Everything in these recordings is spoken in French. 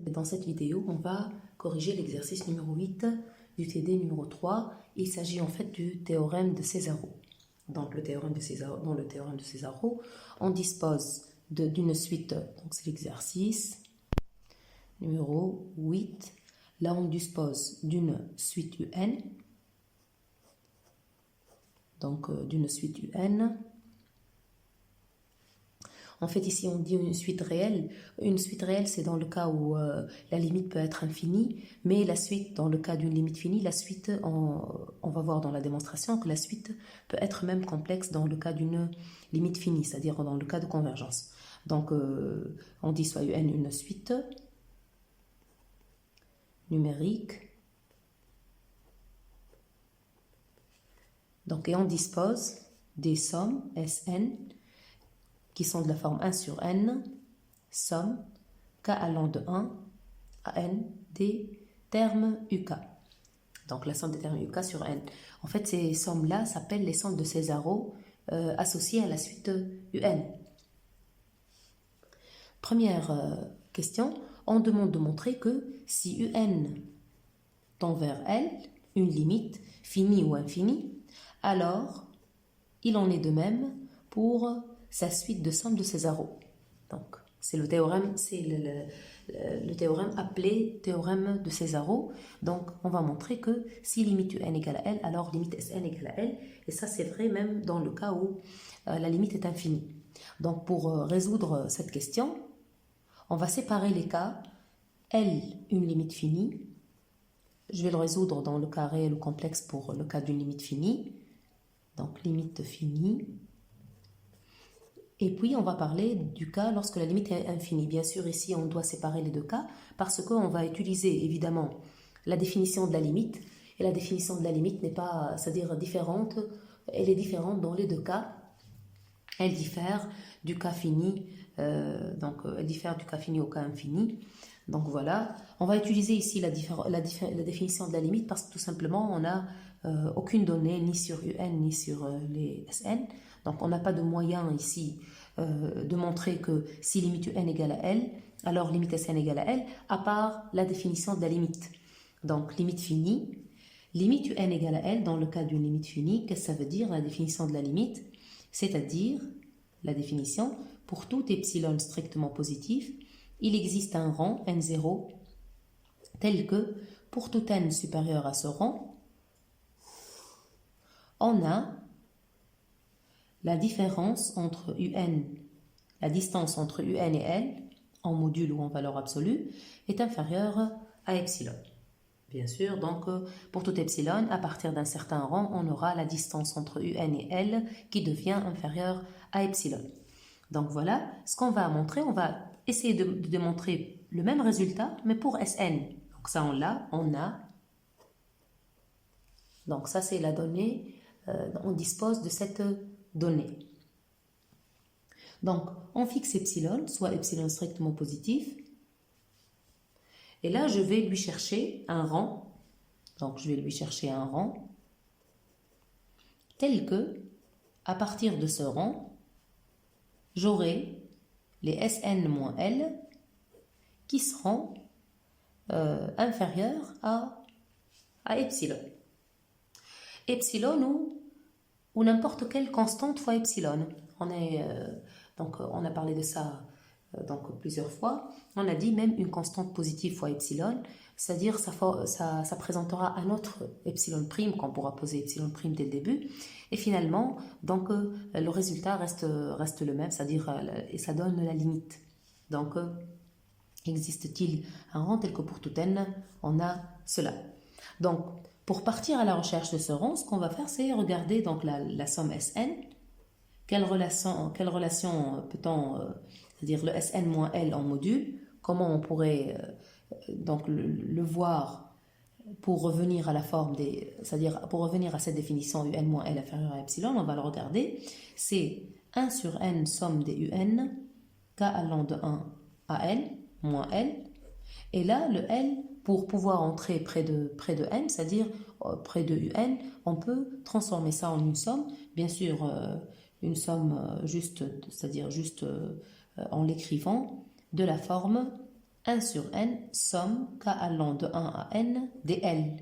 Dans cette vidéo, on va corriger l'exercice numéro 8 du TD numéro 3. Il s'agit en fait du théorème de Césaro. Donc dans le théorème de Césaro, on dispose d'une suite, donc c'est l'exercice numéro 8. Là, on dispose d'une suite UN. Donc d'une suite UN. En fait, ici, on dit une suite réelle. Une suite réelle, c'est dans le cas où la limite peut être infinie, mais la suite, dans le cas d'une limite finie, la suite, on va voir dans la démonstration que la suite peut être même complexe dans le cas d'une limite finie, c'est-à-dire dans le cas de convergence. Donc, on dit soit UN une suite numérique. Donc, et on dispose des sommes Sn qui sont de la forme 1 sur n, somme k allant de 1 à n des termes uk. Donc la somme des termes uk sur n. En fait, ces sommes-là s'appellent les sommes de Césaro associées à la suite un. Première question, on demande de montrer que si un tend vers L, une limite finie ou infinie, alors il en est de même pour sa suite de sommes de Césaro. Donc, c'est le théorème, le théorème appelé théorème de Césaro. Donc, on va montrer que si limite un égale à L, alors limite Sn égale à L. Et ça, c'est vrai même dans le cas où la limite est infinie. Donc, pour résoudre cette question, on va séparer les cas. L, une limite finie. Je vais le résoudre dans le cas réel ou complexe pour le cas d'une limite finie. Donc, limite finie. Et puis, on va parler du cas lorsque la limite est infinie. Bien sûr, ici, on doit séparer les deux cas parce qu'on va utiliser, évidemment, la définition de la limite. Et la définition de la limite n'est pas, c'est-à-dire différente. Elle est différente dans les deux cas. Elle diffère du cas fini, elle diffère du cas fini au cas infini. Donc, voilà. On va utiliser ici la définition de la limite parce que tout simplement, on n'a aucune donnée ni sur UN ni sur les Sn. Donc, on n'a pas de moyen ici de montrer que si limite UN égale à L, alors limite Sn égale à L, à part la définition de la limite. Donc, limite finie. Limite UN égale à L, dans le cas d'une limite finie, qu'est-ce que ça veut dire, la définition de la limite? C'est-à-dire, la définition, pour tout epsilon strictement positif, il existe un rang, n0, tel que, pour tout n supérieur à ce rang, on a la différence entre UN, la distance entre UN et L, en module ou en valeur absolue, est inférieure à epsilon. Bien sûr, donc pour tout epsilon, à partir d'un certain rang, on aura la distance entre UN et L qui devient inférieure à epsilon. Donc voilà, ce qu'on va montrer, on va essayer de démontrer le même résultat, mais pour Sn. Donc ça, on a. Donc ça, c'est la donnée, on dispose de cette donnée. Donc, on fixe epsilon, soit epsilon strictement positif. Et là, je vais lui chercher un rang. Donc, je vais lui chercher un rang tel que, à partir de ce rang, j'aurai les Sn moins L qui seront inférieurs à epsilon. Epsilon ou n'importe quelle constante fois epsilon. On a parlé de ça plusieurs fois. On a dit même une constante positive fois epsilon, c'est-à-dire ça présentera un autre epsilon prime qu'on pourra poser epsilon prime dès le début. Et finalement, donc le résultat reste le même, c'est-à-dire et ça donne la limite. Donc existe-t-il un rang tel que pour tout n, on a cela. Donc pour partir à la recherche de ce rang, ce qu'on va faire, c'est regarder donc la somme Sn. Quelle relation peut-on, c'est-à-dire le Sn moins L en module, comment on pourrait donc le voir pour revenir à la forme c'est-à-dire pour revenir à cette définition UN moins L inférieur à epsilon, on va le regarder. C'est 1 sur n somme des UN, k allant de 1 à L, moins L. Et là, le L, pour pouvoir entrer près de n, c'est-à-dire près de UN, on peut transformer ça en une somme. Bien sûr, une somme juste, c'est-à-dire juste en l'écrivant, de la forme 1 sur n, somme k allant de 1 à n des L.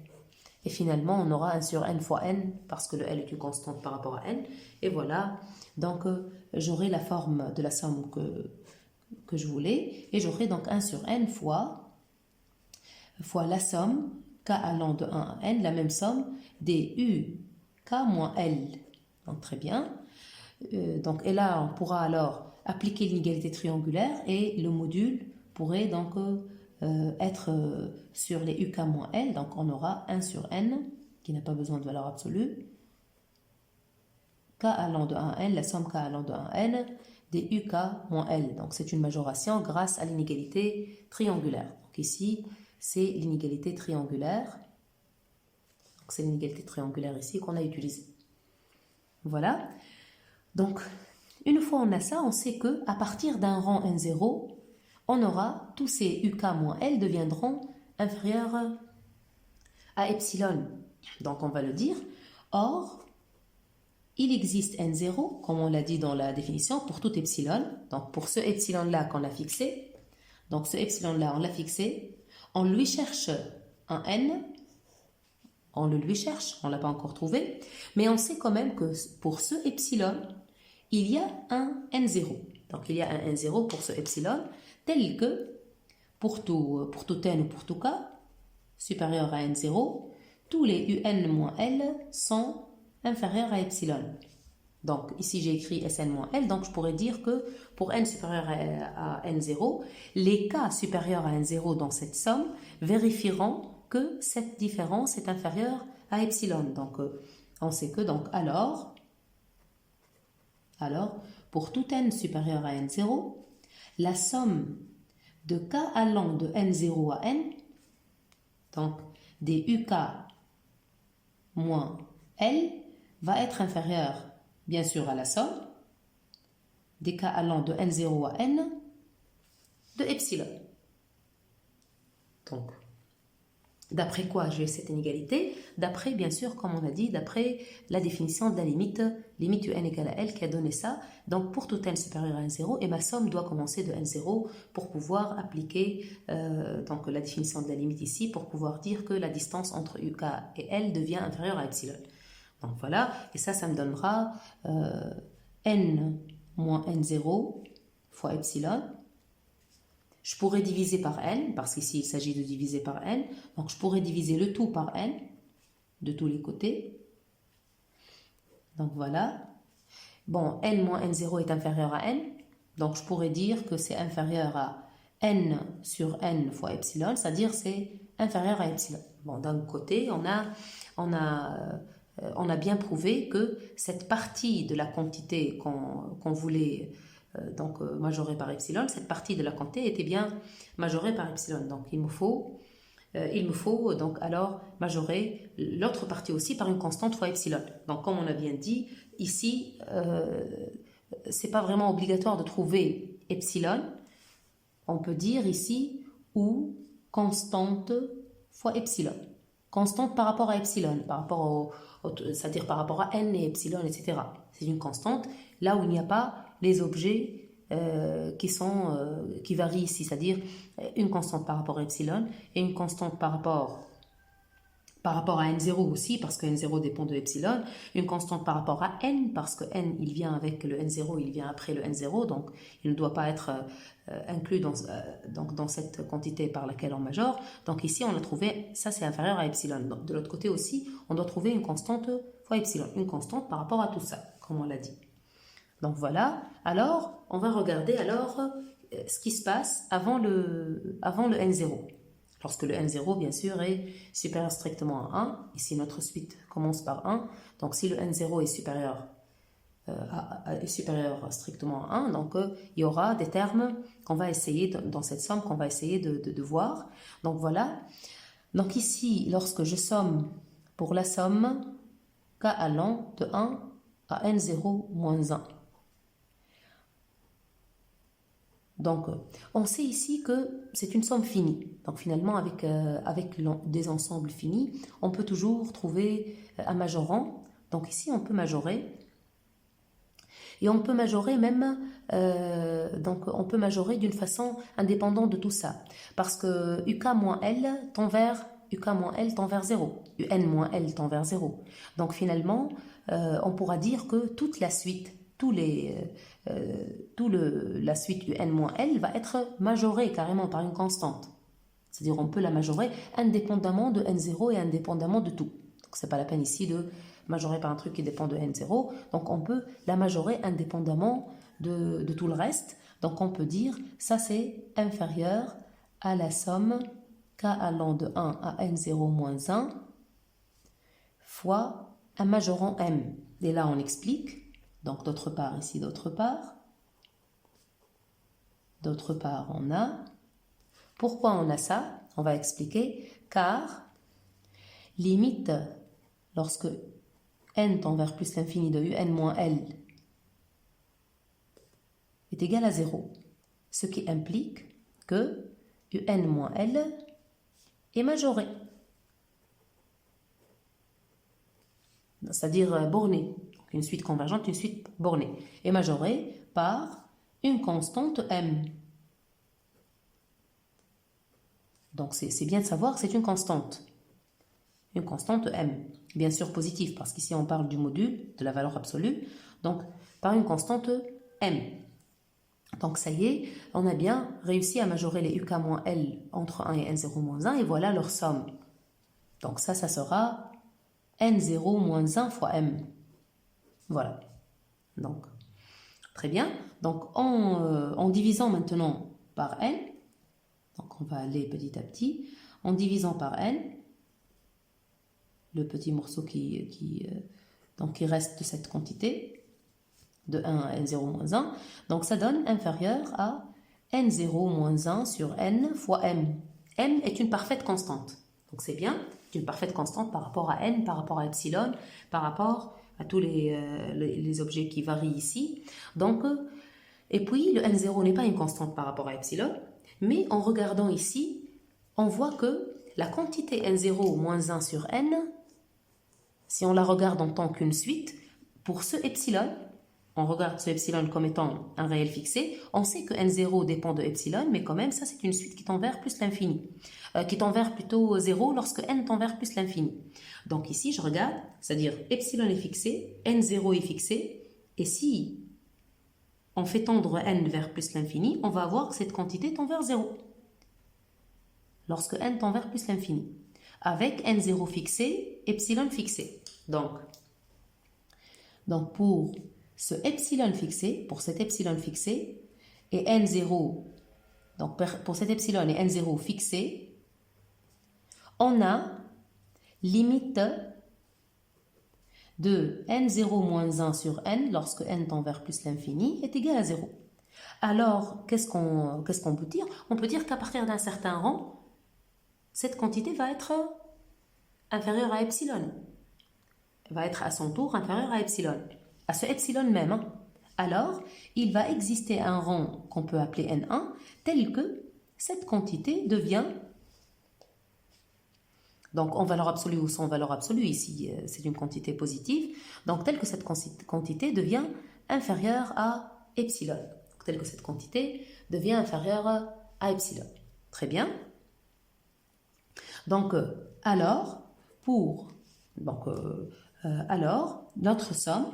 Et finalement, on aura 1 sur n fois n, parce que le L est une constante par rapport à n. Et voilà, donc j'aurai la forme de la somme que je voulais. Et j'aurai donc 1 sur n fois la somme k allant de 1 à n, la même somme des u k moins L. Donc très bien. Et là, on pourra alors appliquer l'inégalité triangulaire et le module pourrait donc être sur les uk moins L. Donc on aura 1 sur n, qui n'a pas besoin de valeur absolue, k allant de 1 à n, la somme k allant de 1 à n, des uk moins L. Donc c'est une majoration grâce à l'inégalité triangulaire. Donc ici, c'est l'inégalité triangulaire. C'est l'inégalité triangulaire ici qu'on a utilisée. Voilà. Donc, une fois on a ça, on sait que à partir d'un rang n0, on aura tous ces uk moins L deviendront inférieurs à epsilon. Donc, on va le dire. Or, il existe n0, comme on l'a dit dans la définition, pour tout epsilon. Donc, pour ce epsilon-là qu'on a fixé, donc ce epsilon-là, on l'a fixé, on lui cherche un n. On le lui cherche, on ne l'a pas encore trouvé, mais on sait quand même que pour ce epsilon, il y a un n0. Donc il y a un n0 pour ce epsilon, tel que pour tout n ou pour tout k supérieur à n0, tous les un moins L sont inférieurs à epsilon. Donc ici j'ai écrit Sn moins L, donc je pourrais dire que pour n supérieur à n0, les k supérieurs à n0 dans cette somme vérifieront que cette différence est inférieure à epsilon. Donc, on sait que, donc, alors, pour tout n supérieur à n0, la somme de k allant de n0 à n, donc des uk moins L, va être inférieure, bien sûr, à la somme des k allant de n0 à n de epsilon. Donc, d'après quoi j'ai cette inégalité? D'après, bien sûr, comme on a dit, d'après la définition de la limite un égale à L qui a donné ça. Donc, pour tout n supérieur à n0, et ma somme doit commencer de n0 pour pouvoir appliquer donc, la définition de la limite ici, pour pouvoir dire que la distance entre uk et L devient inférieure à epsilon. Donc, voilà. Et ça me donnera n moins n0 fois epsilon. Je pourrais diviser par n, parce qu'ici il s'agit de diviser par n. Donc je pourrais diviser le tout par n, de tous les côtés. Donc voilà. Bon, n moins n0 est inférieur à n. Donc je pourrais dire que c'est inférieur à n sur n fois epsilon, c'est-à-dire c'est inférieur à epsilon. Bon, d'un côté, on a bien prouvé que cette partie de la quantité qu'on voulait donc majorée par epsilon, cette partie de la quantité était bien majorée par epsilon. Donc il me faut donc alors majorer l'autre partie aussi par une constante fois epsilon. Donc comme on a bien dit, ici, c'est pas vraiment obligatoire de trouver epsilon. On peut dire ici ou constante fois epsilon. Constante par rapport à epsilon, c'est-à-dire par rapport à n et epsilon, etc. C'est une constante là où il n'y a pas les objets qui varient ici, c'est-à-dire une constante par rapport à epsilon et une constante par rapport à n0 aussi, parce que n0 dépend de epsilon, une constante par rapport à n, parce que n, il vient avec le n0, il vient après le n0, donc il ne doit pas être inclus dans cette quantité par laquelle on majore. Donc ici, on a trouvé, ça c'est inférieur à epsilon. Donc, de l'autre côté aussi, on doit trouver une constante fois epsilon, une constante par rapport à tout ça, comme on l'a dit. Donc voilà, alors on va regarder ce qui se passe avant le n0. Lorsque le n0, bien sûr, est supérieur strictement à 1, ici notre suite commence par 1, donc si le n0 est supérieur strictement à 1, donc il y aura des termes qu'on va essayer, dans cette somme, qu'on va essayer de voir. Donc voilà, donc ici, lorsque je somme pour la somme k allant de 1 à n0 moins 1, donc, on sait ici que c'est une somme finie. Donc, finalement, avec des ensembles finis, on peut toujours trouver un majorant. Donc, ici, on peut majorer. Et on peut majorer même, donc on peut majorer d'une façon indépendante de tout ça. Parce que UK moins L tend vers UK moins L tend vers 0. UN moins L tend vers 0. Donc finalement, on pourra dire que toute la suite, la suite UN moins L va être majorée carrément par une constante. C'est-à-dire on peut la majorer indépendamment de N0 et indépendamment de tout. Donc c'est pas la peine ici de majorer par un truc qui dépend de N0. Donc on peut la majorer indépendamment de tout le reste. Donc on peut dire ça c'est inférieur à la somme K allant de 1 à N0 moins 1 fois un majorant M. Et là on explique. Donc d'autre part ici, d'autre part on a. Pourquoi on a ça? On va expliquer. Car limite lorsque n tend vers plus l'infini de un moins L est égal à 0. Ce qui implique que un moins L est majoré. C'est-à-dire borné. Une suite convergente, une suite bornée. Est majorée par une constante M. Donc c'est bien de savoir que c'est une constante. Une constante M. Bien sûr positive, parce qu'ici on parle du module, de la valeur absolue. Donc par une constante M. Donc ça y est, on a bien réussi à majorer les UK moins L entre 1 et N0 moins 1, et voilà leur somme. Donc ça sera N0 moins 1 fois M. Voilà. Donc, très bien. Donc en divisant maintenant par N, donc on va aller petit à petit, en divisant par N, le petit morceau qui reste de cette quantité, de 1 à N0 moins 1, donc ça donne inférieur à N0 moins 1 sur N fois M. M est une parfaite constante, donc c'est bien, c'est une parfaite constante par rapport à N, par rapport à Epsilon, par rapport à tous les objets qui varient ici. Donc, et puis le N0 n'est pas une constante par rapport à Epsilon, mais en regardant ici, on voit que la quantité N0 moins 1 sur N, si on la regarde en tant qu'une suite, pour ce epsilon, on regarde ce epsilon comme étant un réel fixé, on sait que N0 dépend de epsilon, mais quand même, ça c'est une suite qui tend vers plus l'infini, qui tend vers plutôt 0 lorsque n tend vers plus l'infini. Donc ici, je regarde, c'est-à-dire epsilon est fixé, N0 est fixé, et si on fait tendre n vers plus l'infini, on va avoir que cette quantité tend vers 0. Lorsque n tend vers plus l'infini. Avec N0 fixé, epsilon fixé. Donc pour ce epsilon fixé, pour cet epsilon fixé, et N0, donc pour cet epsilon et N0 fixé, on a limite de N0 moins 1 sur N, lorsque N tend vers plus l'infini, est égal à 0. Alors, qu'est-ce qu'on peut dire? On peut dire qu'à partir d'un certain rang, cette quantité va être inférieure à epsilon. Elle va être à son tour inférieure à epsilon. À ce epsilon même. Hein. Alors, il va exister un rang qu'on peut appeler N1, tel que cette quantité devient, donc en valeur absolue ou sans valeur absolue, ici c'est une quantité positive, donc tel que cette quantité devient inférieure à epsilon. Donc, tel que cette quantité devient inférieure à epsilon. Très bien. Donc, alors, notre somme,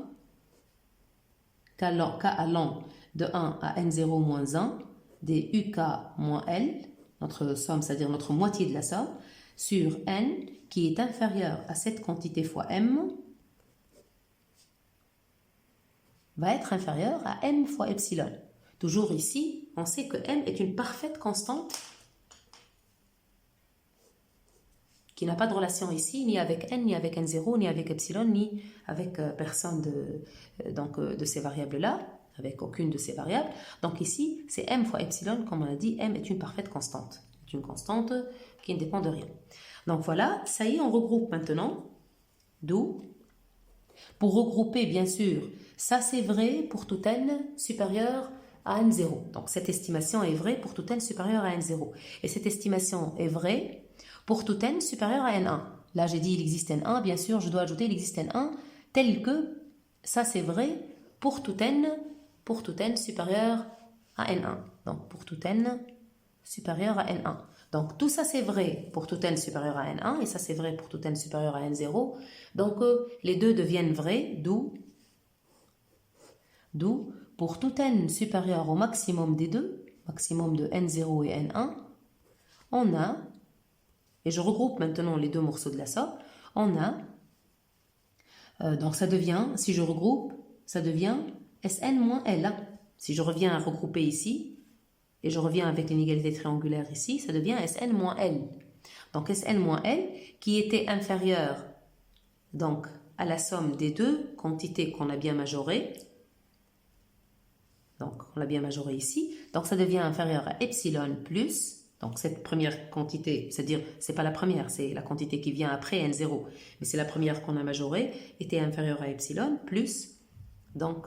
K allant de 1 à N0 moins 1, des UK moins L, notre somme, c'est-à-dire notre moitié de la somme, sur N, qui est inférieure à cette quantité fois M, va être inférieure à M fois epsilon. Toujours ici, on sait que M est une parfaite constante qui n'a pas de relation ici, ni avec n, ni avec n0, ni avec epsilon, ni avec personne de ces variables-là, avec aucune de ces variables. Donc ici, c'est m fois epsilon, comme on a dit, m est une parfaite constante. C'est une constante qui ne dépend de rien. Donc voilà, ça y est, on regroupe maintenant. D'où, pour regrouper, bien sûr, ça c'est vrai pour tout n supérieur à n0. Donc cette estimation est vraie pour tout n supérieur à n0. Et cette estimation est vraie pour tout n supérieur à n1. Là, j'ai dit il existe n1, bien sûr, je dois ajouter il existe n1, tel que, ça c'est vrai, pour tout n supérieur à n1. Donc, pour tout n supérieur à n1. Donc, tout ça, c'est vrai pour tout n supérieur à n1, et ça, c'est vrai pour tout n supérieur à n0. Donc, les deux deviennent vrais, d'où, pour tout n supérieur au maximum des deux, maximum de n0 et n1, on a, et je regroupe maintenant les deux morceaux de la somme, on a, donc ça devient, si je regroupe, ça devient Sn moins L. Si je reviens à regrouper ici, et je reviens avec l'inégalité triangulaire ici, ça devient Sn moins L. Donc Sn moins L, qui était inférieur donc, à la somme des deux quantités qu'on a bien majorées. Donc, on l'a bien majoré ici. Donc, ça devient inférieur à epsilon plus. Donc, cette première quantité, c'est-à-dire, c'est pas la première, c'est la quantité qui vient après N0. Mais c'est la première qu'on a majorée, était inférieure à epsilon plus. Donc,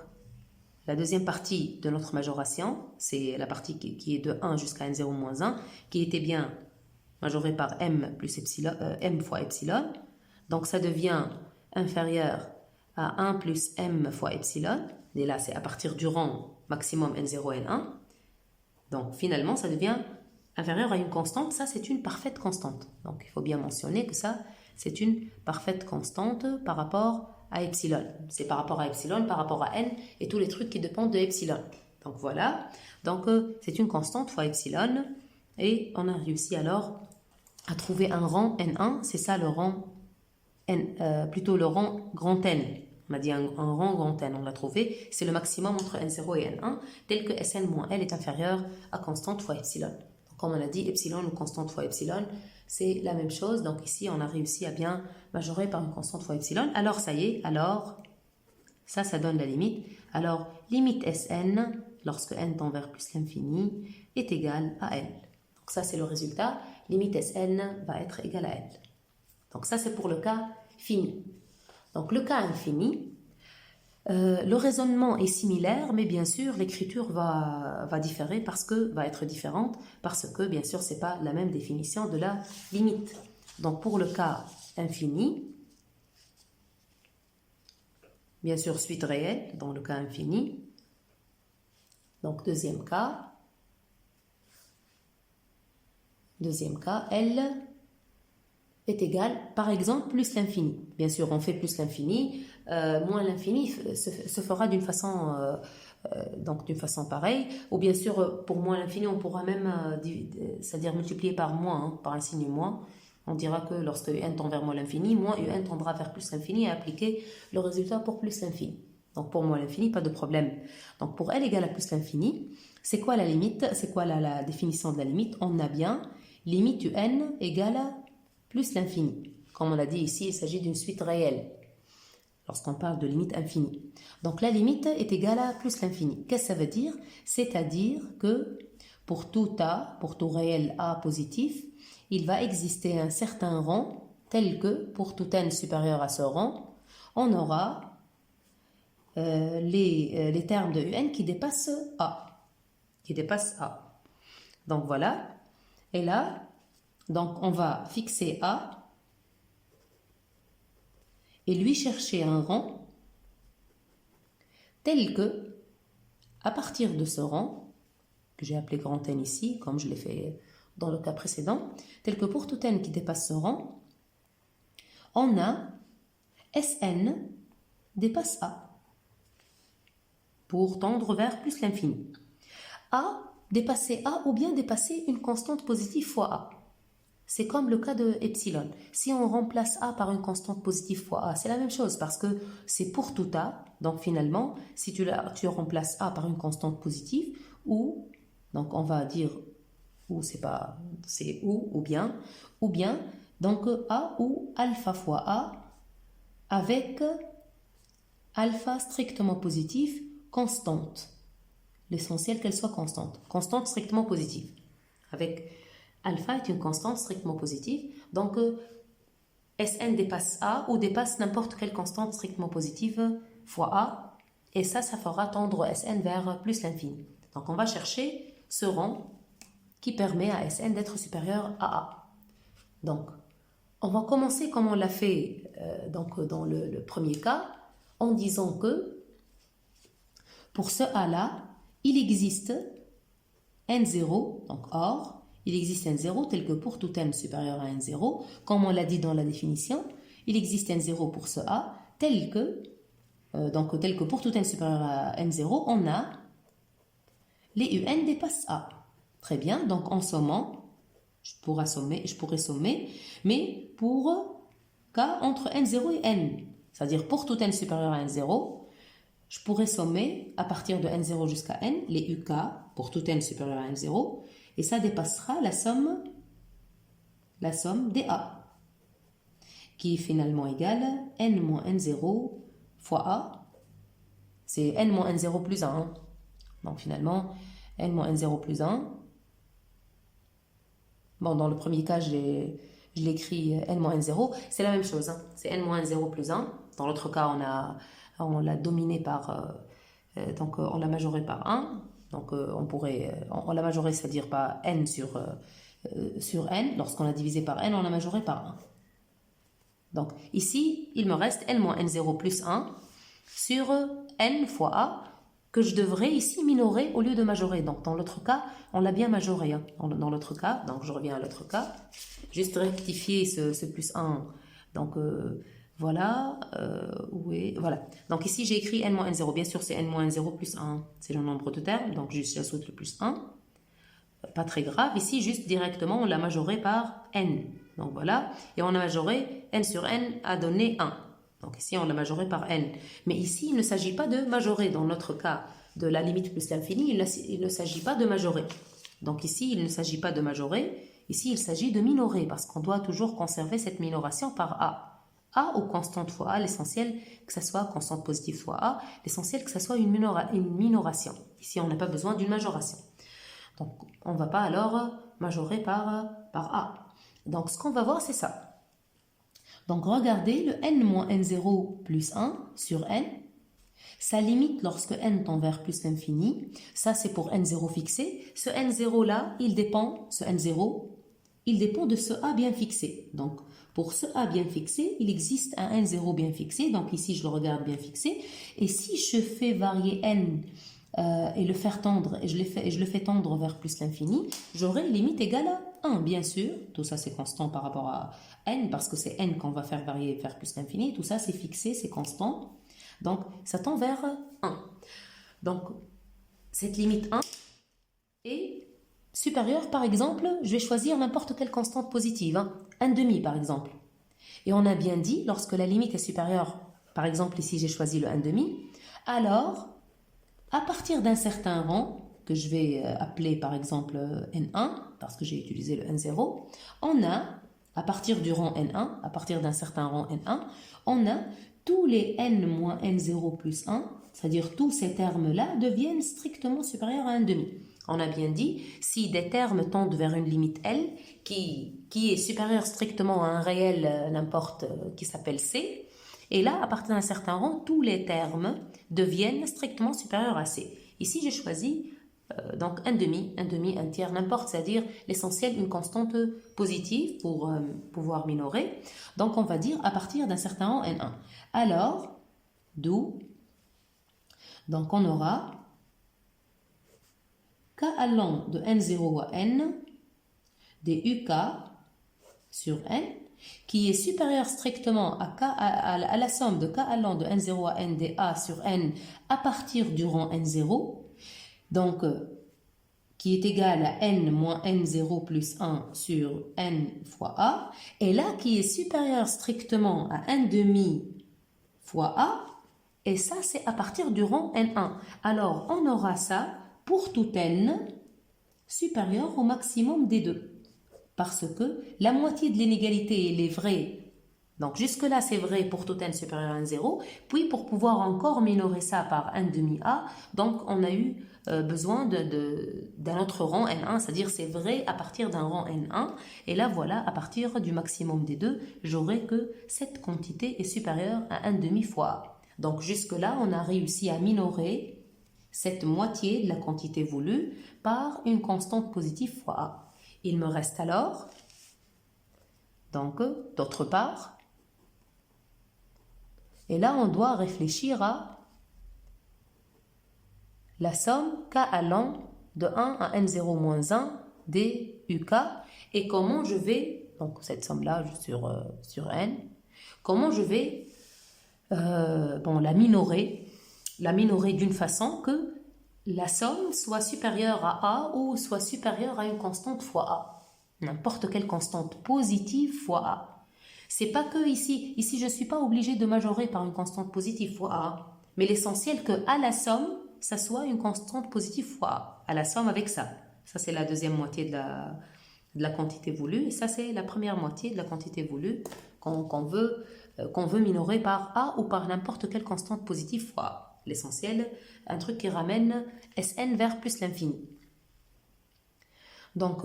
la deuxième partie de notre majoration, c'est la partie qui est de 1 jusqu'à N0 moins 1, qui était bien majorée par M plus epsilon, M fois epsilon. Donc, ça devient inférieur à 1 plus M fois epsilon. Et là, c'est à partir du rang maximum N0, N1. Donc, finalement, ça devient inférieur à une constante. Ça, c'est une parfaite constante. Donc, il faut bien mentionner que ça, c'est une parfaite constante par rapport à epsilon. C'est par rapport à epsilon, par rapport à N et tous les trucs qui dépendent de epsilon. Donc, voilà. Donc, c'est une constante fois epsilon. Et on a réussi alors à trouver un rang N1. C'est ça le rang N, plutôt le rang grand N. On a dit un rang grand N, on l'a trouvé. C'est le maximum entre N0 et N1, tel que Sn moins L est inférieur à constante fois epsilon. Donc, comme on a dit, epsilon ou constante fois epsilon, c'est la même chose. Donc ici, on a réussi à bien majorer par une constante fois epsilon. Alors, ça y est, alors, ça donne la limite. Alors, limite Sn, lorsque n tend vers plus l'infini, est égale à L. Donc ça, c'est le résultat. Limite Sn va être égale à L. Donc ça, c'est pour le cas fini. Donc le cas infini, le raisonnement est similaire, mais bien sûr, l'écriture va différer va être différente, parce que, bien sûr, ce n'est pas la même définition de la limite. Donc pour le cas infini, bien sûr, suite réelle, dans le cas infini. Donc deuxième cas, L est égal, par exemple, plus l'infini. Bien sûr, on fait plus l'infini, moins l'infini se fera d'une façon, d'une façon pareille. Ou bien sûr, pour moins l'infini, on pourra même, c'est-à-dire multiplier par moins, hein, par un signe moins. On dira que lorsque un tend vers moins l'infini, moins un tendra vers plus l'infini et appliquer le résultat pour plus l'infini. Donc pour moins l'infini, pas de problème. Donc pour L égale à plus l'infini, c'est quoi la limite? C'est quoi la définition de la limite? On a bien limite un égale à plus l'infini. Comme on l'a dit ici, il s'agit d'une suite réelle lorsqu'on parle de limite infinie. Donc la limite est égale à plus l'infini. Qu'est-ce que ça veut dire? C'est-à-dire que pour tout A, pour tout réel A positif, il va exister un certain rang tel que pour tout n supérieur à ce rang, on aura les termes de un qui dépassent A. Donc voilà. Et là, donc on va fixer A et lui chercher un rang tel que, à partir de ce rang, que j'ai appelé grand N ici, comme je l'ai fait dans le cas précédent, tel que pour tout n qui dépasse ce rang, on a Sn dépasse A pour tendre vers plus l'infini. A, dépasser A ou bien dépasser une constante positive fois A. C'est comme le cas de epsilon. Si on remplace A par une constante positive fois A, c'est la même chose parce que c'est pour tout A. Donc finalement, si tu remplaces A par une constante positive, ou, donc on va dire, ou c'est ou bien, donc A ou alpha fois A avec alpha strictement positif, constante. L'essentiel qu'elle soit constante. Constante strictement positive. Avec alpha est une constante strictement positive. Donc, Sn dépasse A ou dépasse n'importe quelle constante strictement positive fois A. Et ça fera tendre Sn vers plus l'infini. Donc, on va chercher ce rang qui permet à Sn d'être supérieur à A. Donc, on va commencer comme on l'a fait dans le premier cas, en disant que Pour ce A-là, il existe N0, donc or, il existe N0 tel que pour tout N supérieur à N0, comme on l'a dit dans la définition, il existe N0 pour ce A, tel que pour tout N supérieur à N0, on a les UN dépassent A. Très bien, donc en sommant, je pourrais sommer, mais pour K entre N0 et N, c'est-à-dire pour tout N supérieur à N0, je pourrais sommer à partir de N0 jusqu'à N, les UK pour tout N supérieur à N0, et ça dépassera la somme des A, qui est finalement égale N moins N0 fois A, c'est N moins N0 plus 1. Donc finalement, N moins N0 plus 1. Bon, dans le premier cas, je l'écris N moins N0. C'est la même chose, hein. C'est N moins N0 plus 1. Dans l'autre cas, on l'a dominé par... on l'a majoré par 1. Donc on l'a majoré, c'est-à-dire par N sur N. Lorsqu'on a divisé par N, on l'a majoré par 1. Donc ici, il me reste N moins N0 plus 1 sur N fois A, que je devrais ici minorer au lieu de majorer. Donc dans l'autre cas, on l'a bien majoré. Hein. Dans l'autre cas, donc je reviens à l'autre cas, juste rectifier ce plus 1. Donc voilà, voilà. Donc ici j'ai écrit n-n0, bien sûr c'est n-n0 plus 1, c'est le nombre de termes, donc juste j'ajoute le plus 1. Pas très grave, ici juste directement on l'a majoré par n. Donc voilà, et on a majoré n sur n a donné 1. Donc ici, on l'a majoré par n. Mais ici, il ne s'agit pas de majorer. Dans notre cas de la limite plus l'infini, il ne s'agit pas de majorer. Donc ici, il ne s'agit pas de majorer. Ici, il s'agit de minorer parce qu'on doit toujours conserver cette minoration par A. A ou constante fois A, l'essentiel que ce soit constante positive fois A, l'essentiel que ce soit une minoration. Ici, on n'a pas besoin d'une majoration. Donc, on ne va pas alors majorer par A. Donc, ce qu'on va voir, c'est ça. Donc, regardez, le n-n0 plus 1 sur n, ça limite lorsque n tend vers plus l'infini. Ça, c'est pour n0 fixé. Ce n0-là, il dépend de ce a bien fixé. Donc, pour ce a bien fixé, il existe un n0 bien fixé. Donc, ici, je le regarde bien fixé. Et si je fais varier n et le faire tendre, et je le fais tendre vers plus l'infini, j'aurai limite égale à 1, bien sûr. Tout ça, c'est constant par rapport à n, parce que c'est n qu'on va faire varier vers plus l'infini. Tout ça, c'est fixé, c'est constant. Donc, ça tend vers 1. Donc, cette limite 1 est supérieure, par exemple, je vais choisir n'importe quelle constante positive, 1,5 par exemple. Et on a bien dit, lorsque la limite est supérieure, par exemple, ici, j'ai choisi le 1,5, alors... à partir d'un certain rang, que je vais appeler par exemple N1, parce que j'ai utilisé le N0, on a, à partir du rang N1, à partir d'un certain rang N1, on a tous les N moins N0 plus 1, c'est-à-dire tous ces termes-là deviennent strictement supérieurs à 1,5. On a bien dit, si des termes tendent vers une limite L, qui est supérieure strictement à un réel n'importe qui s'appelle C, et là, à partir d'un certain rang, tous les termes deviennent strictement supérieurs à C. Ici, j'ai choisi donc un demi, un tiers, n'importe, c'est-à-dire l'essentiel, une constante positive pour pouvoir minorer. Donc, on va dire à partir d'un certain rang N1. Alors, d'où, donc on aura K allant de N0 à N des UK sur N, qui est supérieur strictement à la somme de K allant de N0 à N des A sur N à partir du rang N0, donc qui est égal à N moins N0 plus 1 sur N fois A, et là qui est supérieur strictement à N,5 fois A, et ça c'est à partir du rang N1. Alors on aura ça pour tout N supérieur au maximum des deux. Parce que la moitié de l'inégalité, elle est vraie. Donc jusque-là, c'est vrai pour tout n supérieur à 0. Puis pour pouvoir encore minorer ça par 1,5a, donc on a eu besoin d'un autre rang N1, c'est-à-dire c'est vrai à partir d'un rang N1. Et là, voilà, à partir du maximum des deux, j'aurai que cette quantité est supérieure à 1,5 fois a. Donc jusque-là, on a réussi à minorer cette moitié de la quantité voulue par une constante positive fois a. Il me reste alors, donc, d'autre part, et là, on doit réfléchir à la somme k allant de 1 à n0 moins 1 des uk. Et comment je vais, donc cette somme-là sur n, comment je vais la minorer d'une façon que la somme soit supérieure à a ou soit supérieure à une constante fois a. N'importe quelle constante positive fois a. C'est pas que ici je ne suis pas obligée de majorer par une constante positive fois a. Mais l'essentiel que à la somme, ça soit une constante positive fois a. À la somme avec ça. Ça, c'est la deuxième moitié de la quantité voulue. Et ça, c'est la première moitié de la quantité voulue qu'on veut minorer par a ou par n'importe quelle constante positive fois a. L'essentiel, un truc qui ramène Sn vers plus l'infini. Donc,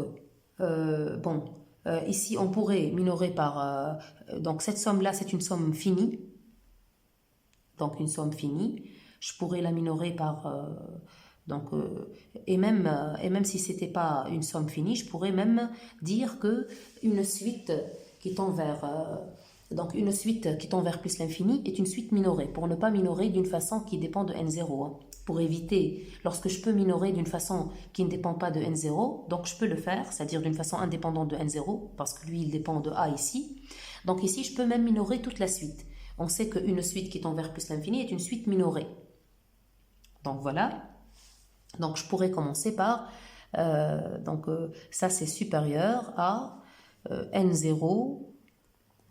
ici, on pourrait minorer par... donc, cette somme-là, c'est une somme finie. Donc, une somme finie. Je pourrais la minorer par... et même si ce n'était pas une somme finie, je pourrais même dire qu'une suite qui tend vers... une suite qui tend vers plus l'infini est une suite minorée, pour ne pas minorer d'une façon qui dépend de n0. Pour éviter, lorsque je peux minorer d'une façon qui ne dépend pas de n0, donc je peux le faire, c'est-à-dire d'une façon indépendante de n0, parce que lui, il dépend de a ici. Donc ici, je peux même minorer toute la suite. On sait qu'une suite qui tend vers plus l'infini est une suite minorée. Donc voilà. Donc je pourrais commencer par, ça c'est supérieur à n0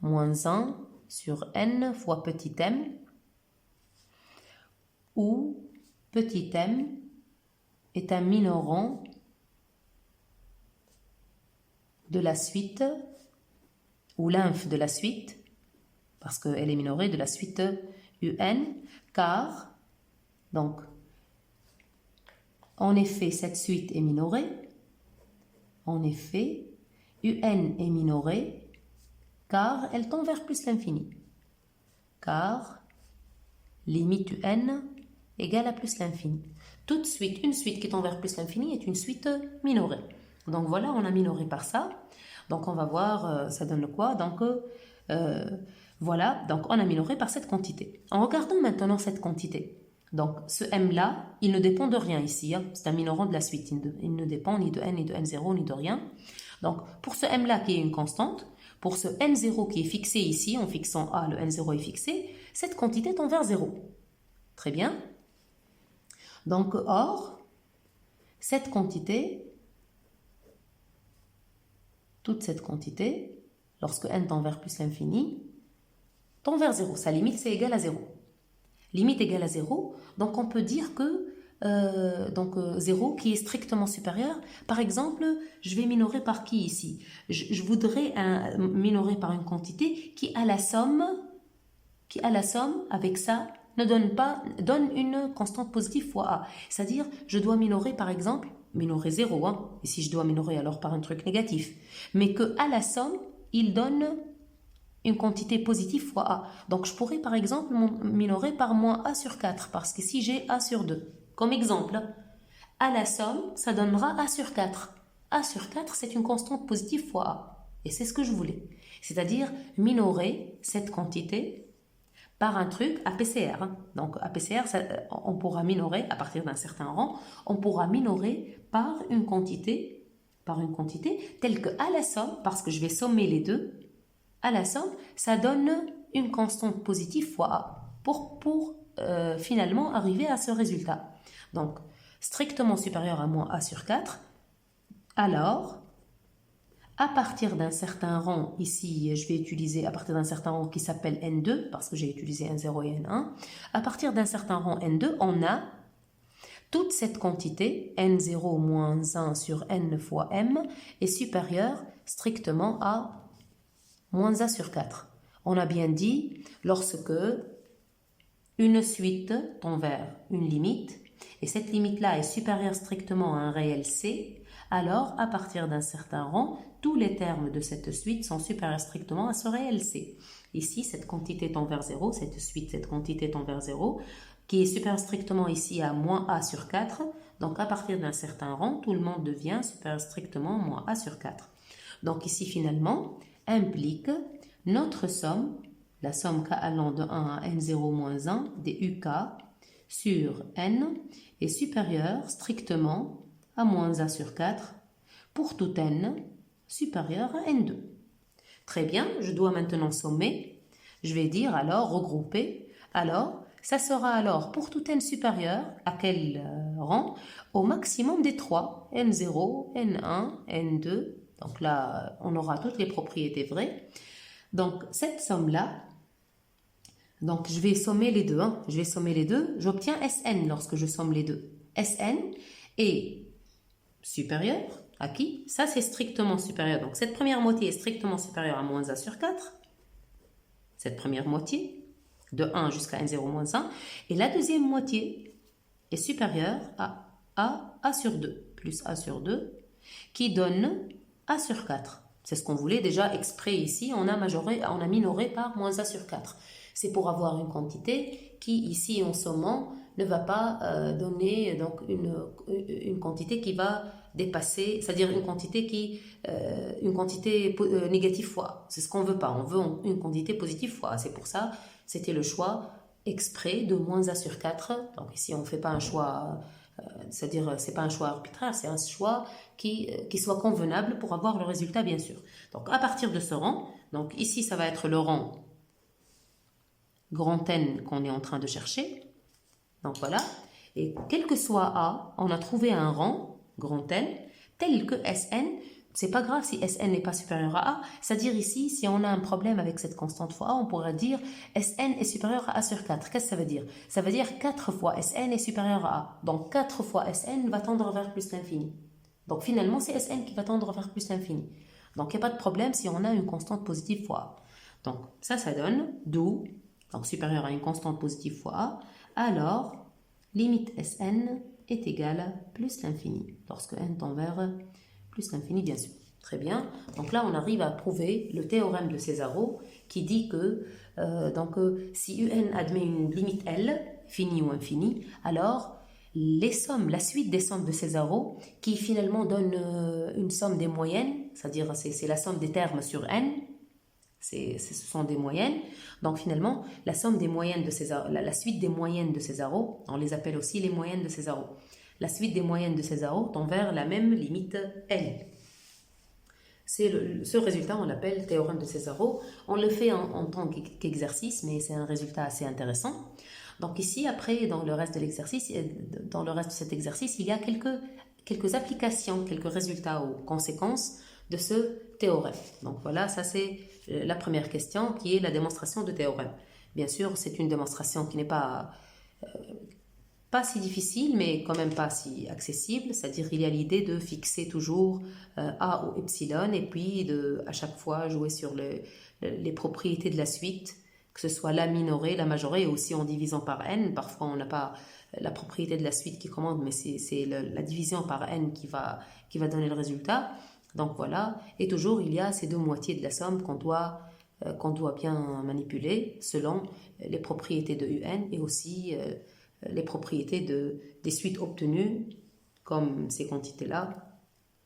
moins 1 sur n fois petit m, où petit m est un minorant de la suite, ou l'inf de la suite, parce qu'elle est minorée de la suite un, car, donc, en effet, cette suite est minorée. En effet, un est minorée car elle tend vers plus l'infini. Car limite un égale à plus l'infini. Toute suite, une suite qui tend vers plus l'infini est une suite minorée. Donc voilà, on a minoré par ça. Donc on va voir, ça donne quoi. Donc voilà, donc on a minoré par cette quantité. En regardant maintenant cette quantité, donc ce m-là, il ne dépend de rien ici. Hein. C'est un minorant de la suite. Il ne dépend ni de n, ni de n0, ni de rien. Donc pour ce m-là qui est une constante, pour ce n0 qui est fixé ici, en fixant a, le n0 est fixé, cette quantité tend vers 0. Très bien. Donc, or, cette quantité, toute cette quantité, lorsque n tend vers plus l'infini, tend vers 0. Sa limite, c'est égal à 0. Limite égale à 0, donc on peut dire que 0 qui est strictement supérieur. Par exemple, je vais minorer par qui ici? Je voudrais minorer par une quantité qui à la somme avec ça donne une constante positive fois a. C'est-à-dire, je dois minorer par exemple, minorer 0, hein, et si je dois minorer alors par un truc négatif, mais que à la somme, il donne une quantité positive fois a. Donc je pourrais par exemple minorer par moins a sur 4, parce que si j'ai a sur 2, comme exemple, à la somme, ça donnera a sur 4. A sur 4, c'est une constante positive fois a. Et c'est ce que je voulais. C'est-à-dire minorer cette quantité par un truc APCR. Donc APCR, on pourra minorer, à partir d'un certain rang, on pourra minorer par une quantité telle que à la somme, parce que je vais sommer les deux, à la somme, ça donne une constante positive fois a pour finalement arriver à ce résultat. Donc, strictement supérieur à moins a sur 4, alors, à partir d'un certain rang, ici je vais utiliser à partir d'un certain rang qui s'appelle n2, parce que j'ai utilisé n0 et n1, à partir d'un certain rang n2, on a toute cette quantité, n0 moins 1 sur n fois m, est supérieure strictement à moins a sur 4. On a bien dit, lorsque une suite tend vers une limite, et cette limite-là est supérieure strictement à un réel c, alors à partir d'un certain rang, tous les termes de cette suite sont supérieurs strictement à ce réel c. Ici, cette quantité tend vers 0, cette quantité tend vers 0, qui est supérieure strictement ici à moins a sur 4. Donc à partir d'un certain rang, tout le monde devient supérieur strictement à moins a sur 4. Donc ici, finalement, implique notre somme, la somme k allant de 1 à n0 moins 1 des uk, sur n est supérieur strictement à moins a sur 4 pour tout n supérieur à n2. Très bien, je dois maintenant sommer. Je vais dire alors, regrouper. Alors, ça sera alors pour tout n supérieur à quel rang? Au maximum des 3, n0, n1, n2. Donc là, on aura toutes les propriétés vraies. Donc cette somme-là, donc je vais sommer les deux. Je vais sommer les deux. J'obtiens Sn lorsque je somme les deux. Sn est supérieur à qui? Ça, c'est strictement supérieur. Donc cette première moitié est strictement supérieure à moins a sur 4. Cette première moitié, de 1 jusqu'à n0 moins 1. Et la deuxième moitié est supérieure à a sur 2, plus a sur 2, qui donne a sur 4. C'est ce qu'on voulait déjà exprès ici, on a minoré par moins a sur 4. C'est pour avoir une quantité qui, ici en sommant, ne va pas donner donc une quantité qui va dépasser, c'est-à-dire une quantité négative fois A. C'est ce qu'on ne veut pas, on veut une quantité positive fois A. C'est pour ça, c'était le choix exprès de moins a sur 4. Donc ici, on ne fait pas un choix, c'est-à-dire c'est pas un choix arbitraire, c'est un choix qui soit convenable pour avoir le résultat, bien sûr. Donc à partir de ce rang, donc ici, ça va être le rang grand N qu'on est en train de chercher. Donc voilà. Et quel que soit A, on a trouvé un rang, grand N, tel que Sn. C'est pas grave si Sn n'est pas supérieur à A. C'est-à-dire ici, si on a un problème avec cette constante fois A, on pourrait dire Sn est supérieur à A sur 4. Qu'est-ce que ça veut dire? Ça veut dire 4 fois Sn est supérieur à A. Donc 4 fois Sn va tendre vers plus l'infini. Donc finalement, c'est Sn qui va tendre vers plus l'infini. Donc il n'y a pas de problème si on a une constante positive fois A. Donc ça donne d'où, donc supérieur à une constante positive fois A, alors limite Sn est égale à plus l'infini, lorsque n tend vers plus l'infini, bien sûr. Très bien, donc là on arrive à prouver le théorème de Césareux qui dit que si un admet une limite L, finie ou infinie, alors les sommes, la suite des sommes de Césareux qui finalement donne une somme des moyennes, c'est-à-dire c'est la somme des termes sur n, ce sont des moyennes. Donc finalement, la somme des moyennes de Césareux, la suite des moyennes de Césareux, on les appelle aussi les moyennes de Césareux. La suite des moyennes de Césareux tend vers la même limite L. Ce résultat, on l'appelle théorème de Césareux. On le fait en tant qu'exercice, mais c'est un résultat assez intéressant. Donc ici, après, dans le reste de l'exercice, dans le reste de cet exercice, il y a quelques applications, quelques résultats ou conséquences de ce théorème. Donc voilà, ça c'est la première question qui est la démonstration de théorème. Bien sûr, c'est une démonstration qui n'est pas si difficile, mais quand même pas si accessible. C'est-à-dire il y a l'idée de fixer toujours A ou Epsilon et puis à chaque fois jouer sur les propriétés de la suite, que ce soit la minorée, la majorée, et aussi en divisant par n. Parfois on n'a pas la propriété de la suite qui commande, mais c'est la division par n qui va donner le résultat. Donc voilà, et toujours il y a ces deux moitiés de la somme qu'on doit bien manipuler selon les propriétés de un et aussi les propriétés des suites obtenues comme ces quantités-là.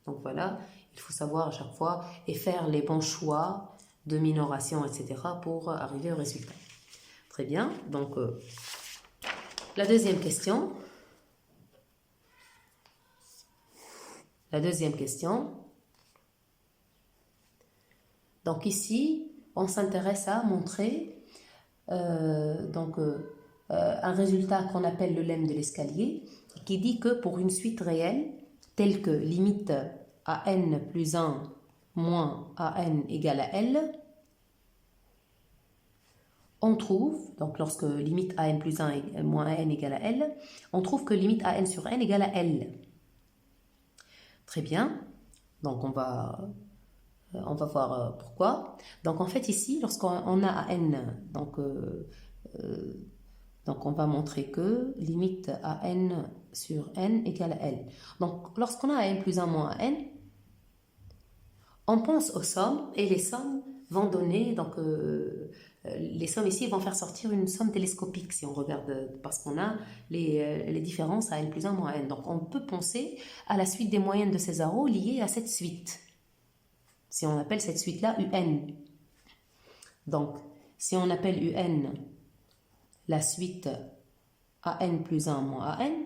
Donc voilà, il faut savoir à chaque fois et faire les bons choix de minoration, etc. pour arriver au résultat. Très bien, donc la deuxième question. Donc ici, on s'intéresse à montrer un résultat qu'on appelle le lemme de l'escalier, qui dit que pour une suite réelle, telle que limite à n plus 1 moins à n égale à L, on trouve, donc lorsque limite à n plus 1 moins à n égale à L, on trouve que limite à n sur n égale à L. Très bien, donc on va voir pourquoi. Donc en fait ici, lorsqu'on a à n, donc on va montrer que limite à n sur n égale à L. Donc lorsqu'on a à n plus 1 moins à n, on pense aux sommes et les sommes vont donner, donc les sommes ici vont faire sortir une somme télescopique si on regarde, parce qu'on a les différences à n plus 1 moins à n. Donc on peut penser à la suite des moyennes de Césareux liées à cette suite. Si on appelle cette suite-là UN. Donc si on appelle UN la suite AN plus 1 moins AN.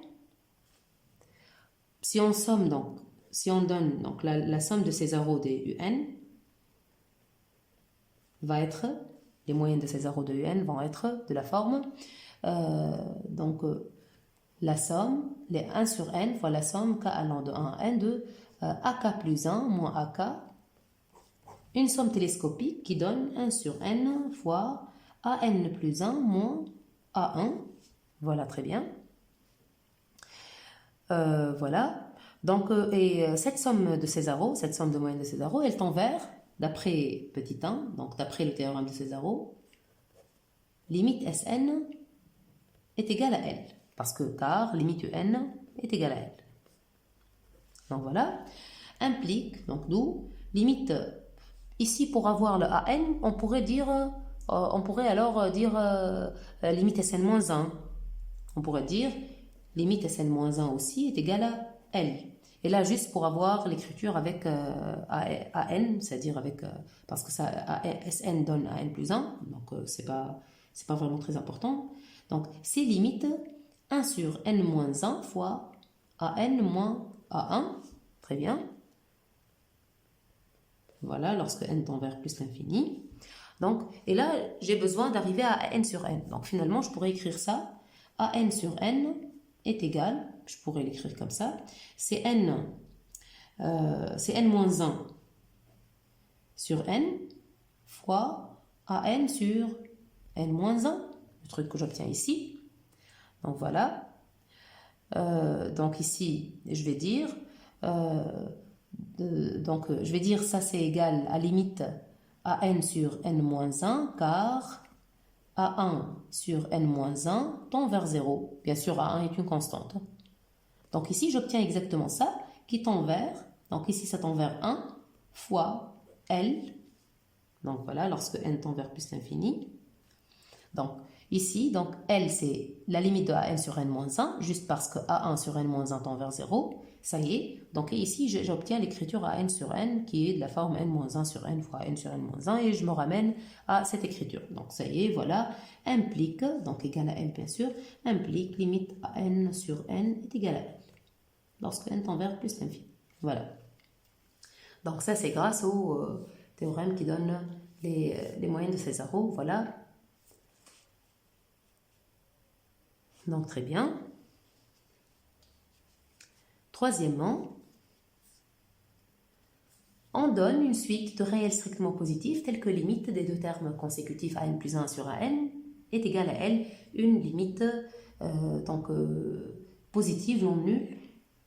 Si on somme donc, si on donne donc la somme de ces arrows des UN, va être, les moyennes de ces arrows de UN vont être de la forme, la somme, les 1 sur N fois la somme K allant de 1 à N de AK plus 1 moins AK, une somme télescopique qui donne 1 sur N fois AN plus 1 moins A1. Voilà, très bien. Voilà. Donc, cette somme de Césareux, cette somme de moyenne de Césareux, elle tend vers, d'après petit 1, donc d'après le théorème de Césareux, limite Sn est égale à L. Parce que car limite UN est égale à L. Donc voilà. Implique, donc d'où, limite, ici pour avoir le AN, on pourrait alors dire limite Sn-1. On pourrait dire limite Sn-1 aussi est égale à L. Et là, juste pour avoir l'écriture avec AN, c'est-à-dire avec, parce que ça, Sn donne AN plus 1, donc c'est pas vraiment très important. Donc, c'est limite 1 sur n-1 fois AN moins A1. Très bien. Voilà, lorsque n tend vers plus l'infini. Donc, et là, j'ai besoin d'arriver à n sur n. Donc, finalement, je pourrais écrire ça. AN sur n est égal, je pourrais l'écrire comme ça, c'est n-1 sur n fois AN sur n-1, le truc que j'obtiens ici. Donc voilà. Donc ici, je vais dire, ça c'est égal à limite AN sur n-1 car A1 sur n-1 tend vers 0. Bien sûr, A1 est une constante. Donc ici, j'obtiens exactement ça qui tend vers, donc ici ça tend vers 1 fois L. Donc voilà, lorsque n tend vers plus l'infini. Donc ici, donc L c'est la limite de AN sur n-1, juste parce que A1 sur n-1 tend vers 0. Ça y est, donc ici j'obtiens l'écriture à n sur n qui est de la forme n-1 sur n fois n sur n-1 et je me ramène à cette écriture. Donc ça y est, voilà, implique, donc égal à L bien sûr, implique limite à n sur n est égal à L. Lorsque n tend vers plus l'infini. Voilà. Donc ça c'est grâce au théorème qui donne les moyennes de Césareux. Voilà. Donc très bien. Troisièmement, on donne une suite de réels strictement positifs tels que limite des deux termes consécutifs AN plus 1 sur AN est égale à L, une limite positive non nulle,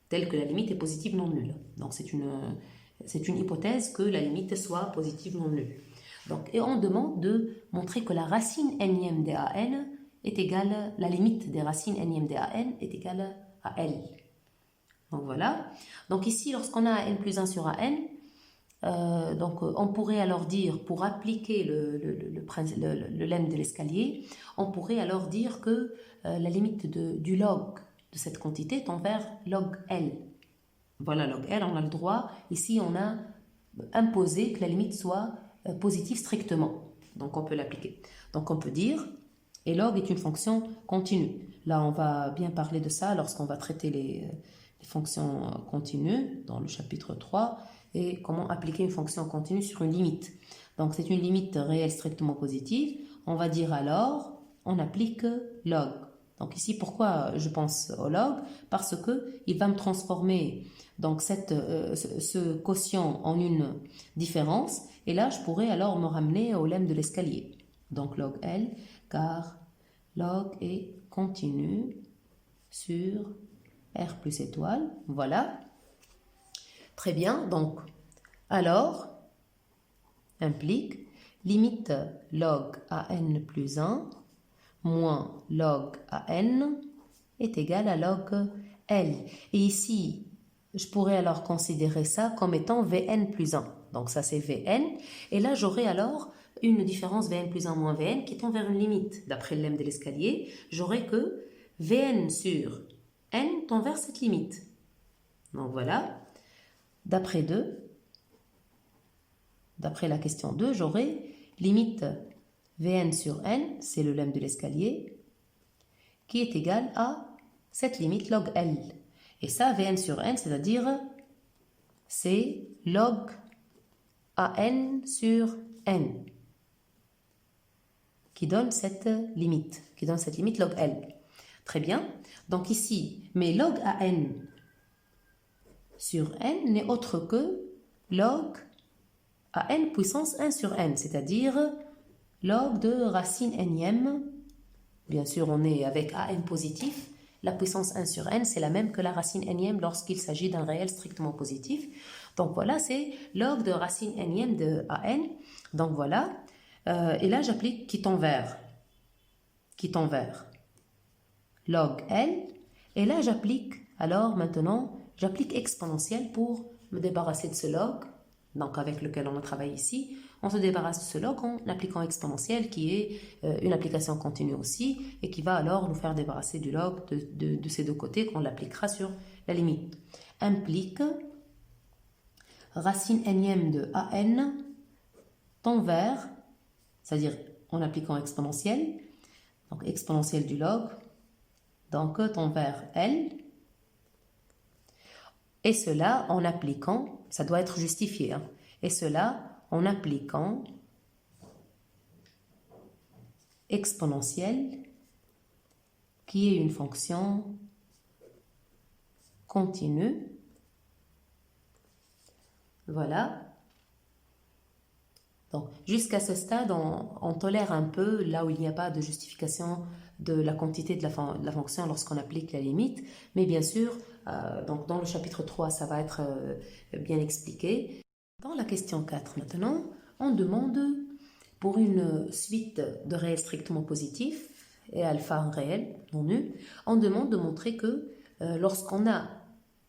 telle que la limite est positive non nulle. Donc c'est une hypothèse que la limite soit positive non nulle. Donc, et on demande de montrer que la racine nème des AN est égale, la limite des racines nème des AN est égale à L. Donc voilà. Donc ici, lorsqu'on a n plus 1 sur AN, on pourrait alors dire, pour appliquer le lemme de l'escalier, on pourrait alors dire que la limite du log de cette quantité tend vers log L. Voilà, log L, on a le droit. Ici, on a imposé que la limite soit positive strictement. Donc on peut l'appliquer. Donc on peut dire, et log est une fonction continue. Là, on va bien parler de ça lorsqu'on va traiter les fonctions continues dans le chapitre 3 et comment appliquer une fonction continue sur une limite. Donc c'est une limite réelle strictement positive. On va dire alors, on applique log. Donc ici, pourquoi je pense au log? Parce que il va me transformer donc ce quotient en une différence et là je pourrais alors me ramener au lemme de l'escalier. Donc log L car log est continu sur R plus étoile, voilà. Très bien, donc, alors, implique limite log à n plus 1 moins log à n est égal à log L. Et ici, je pourrais alors considérer ça comme étant Vn plus 1. Donc ça c'est Vn. Et là, j'aurai alors une différence Vn plus 1 moins Vn qui tend vers une limite. D'après le lemme de l'escalier, j'aurai que Vn sur n tend vers cette limite. Donc voilà, d'après la question 2, j'aurai limite Vn sur n, c'est le lemme de l'escalier, qui est égal à cette limite log L. Et ça, Vn sur n, c'est-à-dire c'est log AN sur n qui donne cette limite log L. Très bien. Donc ici, mais log AN sur n n'est autre que log AN puissance 1 sur n, c'est-à-dire log de racine nème. Bien sûr, on est avec AN positif. La puissance 1 sur n, c'est la même que la racine nème lorsqu'il s'agit d'un réel strictement positif. Donc voilà, c'est log de racine nème de AN. Donc voilà. Et là, j'applique qui tend vers log L. Et là, j'applique exponentielle pour me débarrasser de ce log, donc avec lequel on a travaillé ici. On se débarrasse de ce log en appliquant exponentielle, qui est une application continue aussi, et qui va alors nous faire débarrasser du log de ces deux côtés, qu'on l'appliquera sur la limite. Implique racine nème de AN tend vers, c'est-à-dire en appliquant exponentielle, donc exponentielle du log, donc tend vers L, et cela en appliquant, ça doit être justifié, hein, et cela en appliquant exponentielle, qui est une fonction continue. Voilà. Donc, jusqu'à ce stade, on tolère un peu là où il n'y a pas de justification de la quantité de la fonction lorsqu'on applique la limite. Mais bien sûr, donc dans le chapitre 3, ça va être bien expliqué. Dans la question 4 maintenant, on demande pour une suite de réels strictement positifs et alpha un réel non nul, on demande de montrer que lorsqu'on a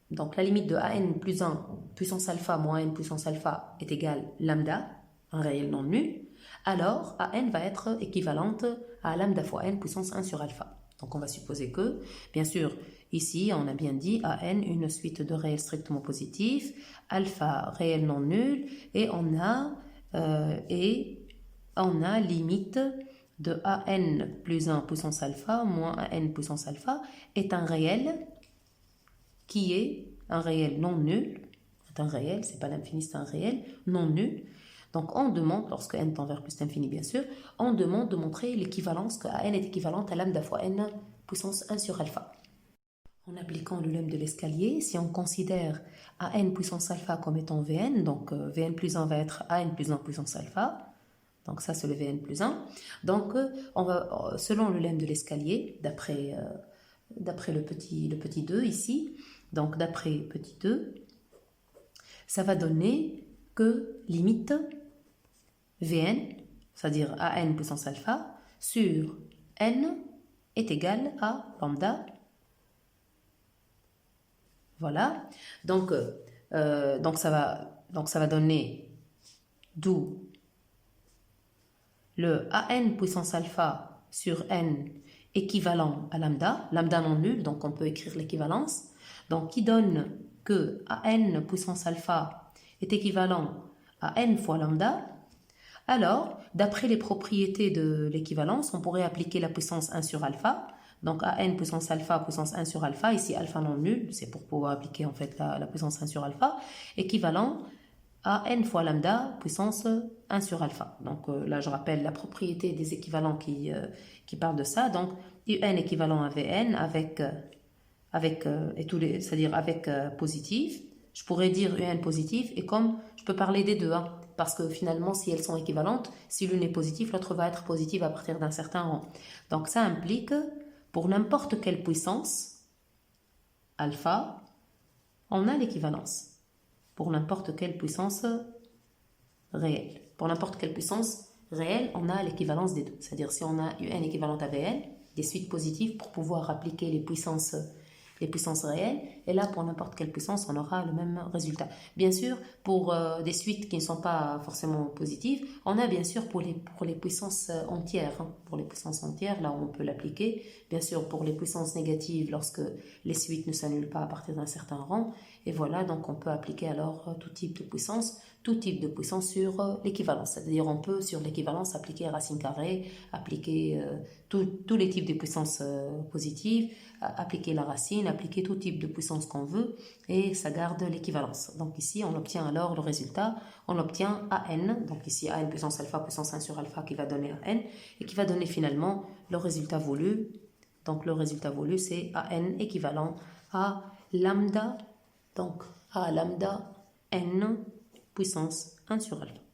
donc la limite de AN plus 1 puissance alpha moins n puissance alpha est égale lambda, un réel non nul, alors AN va être équivalente à lambda fois n puissance 1 sur alpha. Donc on va supposer que, bien sûr, ici on a bien dit AN une suite de réels strictement positifs, alpha réel non nul, et on a limite de AN plus 1 puissance alpha moins AN puissance alpha est un réel qui est un réel non nul. C'est un réel, c'est pas l'infini, c'est un réel non nul. Donc on demande, lorsque n tend vers plus l'infini bien sûr, on demande de montrer l'équivalence que AN est équivalente à lambda fois n puissance 1 sur alpha. En appliquant le lemme de l'escalier, si on considère AN puissance alpha comme étant Vn, donc Vn plus 1 va être AN plus 1 puissance alpha, donc ça c'est le Vn plus 1. Donc on va, selon le lemme de l'escalier, d'après le petit 2 ici, donc d'après petit 2, ça va donner que limite Vn, c'est-à-dire AN puissance alpha, sur n est égal à lambda. Voilà. Donc ça va donner d'où le AN puissance alpha sur n équivalent à lambda, lambda non nul, donc on peut écrire l'équivalence, donc qui donne que AN puissance alpha est équivalent à n fois lambda. Alors, d'après les propriétés de l'équivalence, on pourrait appliquer la puissance 1 sur alpha, donc AN puissance 1 sur alpha, ici alpha non nul, c'est pour pouvoir appliquer en fait la puissance 1 sur alpha, équivalent à n fois lambda puissance 1 sur alpha. Donc là, je rappelle la propriété des équivalents qui parlent de ça. Donc, UN équivalent à Vn c'est-à-dire avec positif. Je pourrais dire UN positif, et comme je peux parler des deux, hein, parce que finalement, si elles sont équivalentes, si l'une est positive, l'autre va être positive à partir d'un certain rang. Donc ça implique, pour n'importe quelle puissance, alpha, on a l'équivalence. Pour n'importe quelle puissance réelle. Pour n'importe quelle puissance réelle, on a l'équivalence des deux. C'est-à-dire si on a UN équivalente à Vn, des suites positives pour pouvoir appliquer les puissances réelles, et là pour n'importe quelle puissance on aura le même résultat. Bien sûr, pour des suites qui ne sont pas forcément positives, on a bien sûr pour les puissances entières, hein, pour les puissances entières, là on peut l'appliquer. Bien sûr pour les puissances négatives, lorsque les suites ne s'annulent pas à partir d'un certain rang, Et voilà, donc on peut appliquer alors tout type de puissance sur l'équivalence. C'est-à-dire on peut sur l'équivalence appliquer racine carrée, appliquer tous les types de puissances positives, appliquer la racine, appliquer tout type de puissance qu'on veut et ça garde l'équivalence. Donc ici on obtient alors le résultat, on obtient AN, donc ici AN puissance alpha puissance 1 sur alpha qui va donner AN et qui va donner finalement le résultat voulu. Donc le résultat voulu c'est AN équivalent à lambda, donc à lambda n puissance 1 sur alpha.